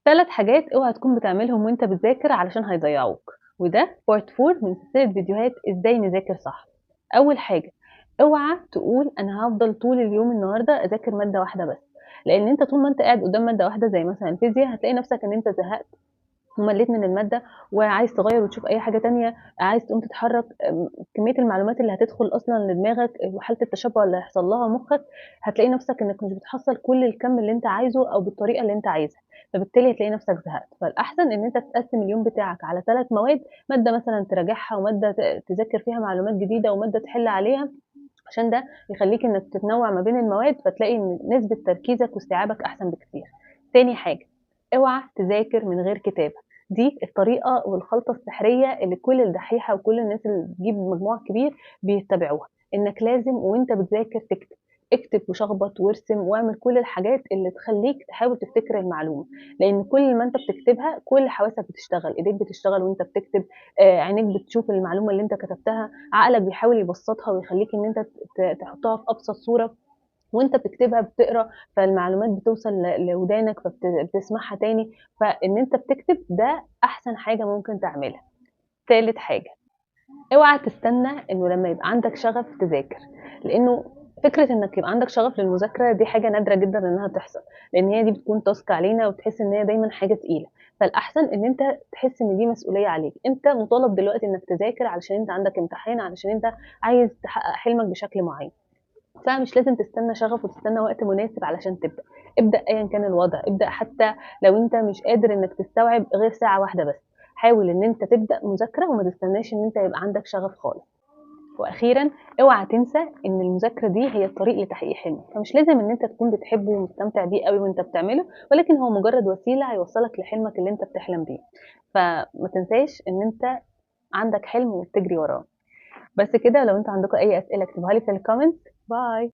3 حاجات اوعى تكون بتعملهم وأنت بتذاكر علشان هيضيّعوك، وده part 4 من سلسلة فيديوهات إزاي نذاكر صح. أول حاجة، اوعى تقول أنا هافضل طول اليوم النهارده أذاكر مادة واحدة بس، لإن أنت طول ما أنت قاعد قدّام مادة واحدة زي مثلًا الفيزيا هتلاقي نفسك إن أنت زهقت وملّيت من المادة وعايز تغيّر وتشوف أي حاجة تانية، عايز تقوم تتحرّك، كمية المعلومات اللي هتدخل أصلًا لدماغك وحالة التشبُّع اللي هيحصل لها مُخّك، هتلاقي نَفْسك إنّك مش بتحصّل كل الكَم اللي أنت عايزه أو بالطريقة اللي أنت عايزها، فبالتالي هتلاقي نَفْسك زهقت، فالأحسن إن أنت تقسّم اليوم بتاعك على 3 مواد، مادة مثلًا تراجعها ومادة تذاكر فيها معلومات جديدة ومادة تحِل عليها، عشان ده يخلّيك إنّك تتنوّع ما بين المواد، فتلاقي إن نسبة تركيزك واستيعابك أحسن بكتير. تاني حاجة، اوعى تذاكر من غير كتاب، دي الطريقة والخلطة السحرية اللي كل الدحيحة وكل الناس اللي بتجيب مجموع كبير بيتّبعوها، إنّك لازم وأنت بتذاكر تكتب، اكتب وشخبط وارسم واعمل كل الحاجات اللي تخلّيك تحاول تفتكر المعلومة، لإن كل ما أنت بتكتبها كل حواسك بتشتغل، إيديك بتشتغل وأنت بتكتب، عينيك بتشوف المعلومة اللي أنت كتبتها، عقلك بيحاول يبسّطها ويخلّيك إن أنت تحطها في أبسط صورة، وأنت بتكتبها بتقرا، فالمعلومات بتوصل لودانك بتسمعها تاني، فإن أنت بتكتب ده أحسن حاجة ممكن تعملها. تالت حاجة، اوعى تستنى إنه لمّا يبقى عندك شغف تذاكر، لإنه فكرة إنك يبقى عندك شغف للمذاكرة دي حاجة نادرة جدًا إنها تحصل، لإن هي دي بتكون task علينا وبتحس إن هي دايمًا حاجة تقيلة، فالأحسن إن أنت تحس إن دي مسؤولية عليك، أنت مطالب دلوقتي إنك تذاكر علشان أنت عندك امتحان، علشان أنت عايز تحقق حلمك بشكل معين. فمش لازم تستنى شغف وتستنى وقت مناسب علشان تبدأ، ابدأ أيًا كان الوضع، ابدأ حتى لو أنت مش قادر إنك تستوعب غير ساعة واحدة بس، حاول إن أنت تبدأ مذاكرة وما تستناش إن أنت يبقى عندك شغف خالص. وأخيرًا اوعى تنسى إن المذاكرة دي هي الطريق لتحقيق حلمك، فمش لازم إن أنت تكون بتحبه ومستمتع بيه أوي وأنت بتعمله، ولكن هو مجرد وسيلة هيوصّلك لحلمك اللي أنت بتحلم بيه، فما تنساش إن أنت عندك حلم وبتجري وراه. بس كده، لو أنتم عندكم أي أسئلة اكتبوها لي في الcomment. باي.